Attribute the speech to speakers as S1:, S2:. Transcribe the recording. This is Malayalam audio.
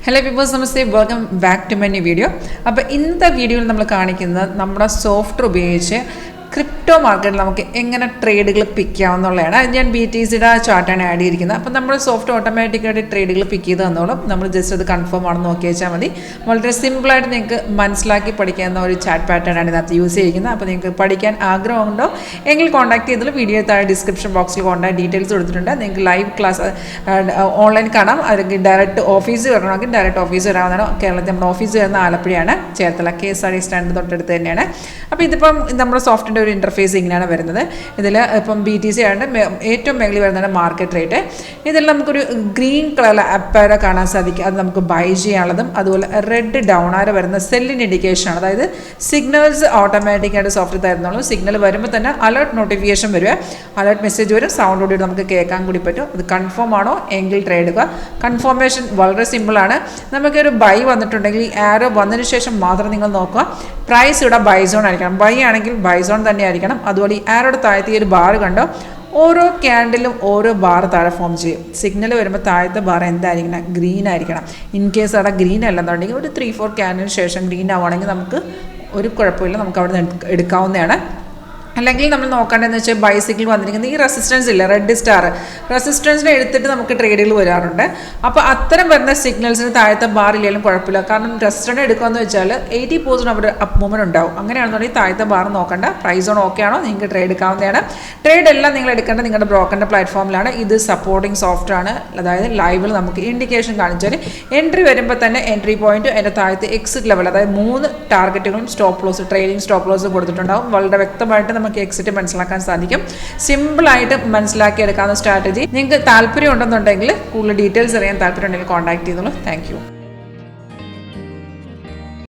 S1: Hello viewers, namaste. Welcome back to my new video. അപ്പോൾ ഇന്നത്തെ വീഡിയോയിൽ നമ്മൾ കാണിക്കുന്നത് നമ്മുടെ സോഫ്റ്റ്വെയർ ഉപയോഗിച്ച് ക്രിപ്റ്റോ മാർക്കറ്റിൽ നമുക്ക് എങ്ങനെ ട്രേഡുകൾ പിക്ക് ചെയ്യാവുന്നതാണ്. ഞാൻ BTCയുടെ ചാർട്ടാണ് ആഡ് ചെയ്തിരിക്കുന്നത്. അപ്പോൾ നമ്മൾ സോഫ്റ്റ് ഓട്ടോമാറ്റിക്കായിട്ട് ട്രേഡുകൾ പിക്ക് ചെയ്ത് തന്നോളും. നമ്മൾ ജസ്റ്റ് അത് കൺഫേം ആണെന്ന് നോക്കി വെച്ചാൽ മതി. വളരെ സിമ്പിളായിട്ട് നിങ്ങൾക്ക് മനസ്സിലാക്കി പഠിക്കാവുന്ന ഒരു ചാറ്റ് പാറ്റേൺ ആണ് ഇതിനകത്ത് യൂസ് ചെയ്തിരിക്കുന്നത്. അപ്പോൾ നിങ്ങൾക്ക് പഠിക്കാൻ ആഗ്രഹമുണ്ടോ എങ്കിൽ കോൺടാക്ട് ചെയ്തോളൂ. വീഡിയോ താഴെ ഡിസ്ക്രിപ്ഷൻ ബോക്സിൽ കോൺടാക്ട് ഡീറ്റെയിൽസ് കൊടുത്തിട്ടുണ്ട്. നിങ്ങൾക്ക് ലൈവ് ക്ലാസ് ഓൺലൈൻ കാണാം. അല്ലെങ്കിൽ ഡയറക്റ്റ് ഓഫീസിൽ വരണമെങ്കിൽ ഡയറക്റ്റ് ഓഫീസ് വരാവുന്നതാണ്. കേരളത്തിൽ നമ്മുടെ ഓഫീസ് വരുന്ന ആലപ്പുഴയാണ്, ചേർത്തല KSRTC സ്റ്റാൻഡ് തൊട്ടടുത്ത് തന്നെയാണ്. അപ്പോൾ ഇതിപ്പം നമ്മുടെ സോഫ്റ്റിൻ്റെ ഒരു ഇൻ്റർഫേസ് ഇങ്ങനെയാണ് വരുന്നത്. ഇതിൽ ഇപ്പം BTC ആണ് ഏറ്റവും മേളിൽ വരുന്നതാണ് മാർക്കറ്റ് റേറ്റ്. ഇതിൽ നമുക്കൊരു ഗ്രീൻ കളർ അപ്പാര കാണാൻ സാധിക്കും. അത് നമുക്ക് ബൈ ചെയ്യാനുള്ളതും അതുപോലെ റെഡ് ഡൗൺ ആര വരുന്ന സെല്ലിൻ്റെ ഇൻഡിക്കേഷനാണ്. അതായത് സിഗ്നൽസ് ഓട്ടോമാറ്റിക്കായിട്ട് സോഫ്റ്റ് തരുന്നുള്ളൂ. സിഗ്നൽ വരുമ്പോൾ തന്നെ അലേർട്ട് നോട്ടിഫിക്കേഷൻ വരിക, അലേർട്ട് മെസ്സേജ് വരും, സൗണ്ട് കൂടി നമുക്ക് കേൾക്കാൻ കൂടി പറ്റും. അത് കൺഫേം ആണോ എങ്കിൽ ട്രേഡ് എടുക്കുക. കൺഫർമേഷൻ വളരെ സിമ്പിളാണ്. നമുക്കൊരു ബൈ വന്നിട്ടുണ്ടെങ്കിൽ ആരോ വന്നതിന് ശേഷം മാത്രം നിങ്ങൾ നോക്കുക. പ്രൈസ് ഇവിടെ ബൈ സോൺ ആയിരിക്കണം. ബൈ ആണെങ്കിൽ ബൈ സോൺ തന്നെ ആയിരിക്കണം. അതുപോലെ ഈ ആരോടെ താഴത്തെ ഒരു ബാർ കണ്ടോ, ഓരോ ക്യാൻഡിലും ഓരോ ബാർ താഴെ ഫോം ചെയ്യും. സിഗ്നൽ വരുമ്പോൾ താഴത്തെ ബാർ എന്തായിരിക്കണം? ഗ്രീൻ ആയിരിക്കണം. ഇൻ കേസ് അവിടെ ഗ്രീൻ അല്ലെന്നുണ്ടെങ്കിൽ ഒരു 3-4 ക്യാൻഡിന് ശേഷം ഗ്രീൻ ആവുകയാണെങ്കിൽ നമുക്ക് ഒരു കുഴപ്പമില്ല, നമുക്ക് അവിടെ നിന്ന് എടുക്കാവുന്നതാണ്. അല്ലെങ്കിൽ നമ്മൾ നോക്കേണ്ടതെന്ന് വെച്ചാൽ ബൈസിക്കിൾ വന്നിരിക്കുന്നത് ഈ റെസിസ്റ്റൻസ് ഇല്ല, റെഡ് സ്റ്റാർ റെസിസ്റ്റൻസിനെ എടുത്തിട്ട് നമുക്ക് ട്രേഡുകൾ വരാറുണ്ട്. അപ്പോൾ അത്തരം വരുന്ന സിഗ്നൽസിന് താഴത്തെ ബാർ ഇല്ലെങ്കിലും കുഴപ്പമില്ല. കാരണം റെസിസ്റ്റൻസ് എടുക്കുകയെന്ന് വെച്ചാൽ 80% അവർ അപ്പ് മൂവ്മെൻറ്റ് ഉണ്ടാവും. അങ്ങനെയാണെന്നുണ്ടെങ്കിൽ താഴത്തെ ബാർ നോക്കണ്ട, പ്രൈസ് ഓൺ ഓക്കെ ആണോ നിങ്ങൾക്ക് ട്രേഡ് എടുക്കാവുന്നതാണ്. ട്രേഡ് എല്ലാം നിങ്ങൾ എടുക്കേണ്ടത് നിങ്ങളുടെ ബ്രോക്കറിൻ്റെ പ്ലാറ്റ്ഫോമിലാണ്. ഇത് സപ്പോർട്ടിംഗ് സോഫ്റ്റ് ആണ്. അതായത് ലൈവിൽ നമുക്ക് ഇൻഡിക്കേഷൻ കാണിച്ചാൽ എൻട്രി വരുമ്പോൾ തന്നെ എൻട്രി പോയിന്റ് അതിൻ്റെ താഴത്തെ എക്സിറ്റ് ലെവൽ, അതായത് 3 ടാർഗറ്റുകളും stop loss, trading stop loss കൊടുത്തിട്ടുണ്ടാവും. വളരെ വ്യക്തമായിട്ട് നമുക്ക് എക്സിറ്റ് മനസ്സിലാക്കാൻ സാധിക്കും. സിമ്പിളായിട്ട് മനസ്സിലാക്കിയെടുക്കാവുന്ന സ്ട്രാറ്റജി. നിങ്ങൾക്ക് താല്പര്യം ഉണ്ടെന്നുണ്ടെങ്കിൽ കൂടുതൽ ഡീറ്റെയിൽസ് അറിയാൻ താല്പര്യം ഉണ്ടെങ്കിൽ കോൺടാക്ട് ചെയ്തോളൂ. Thank you.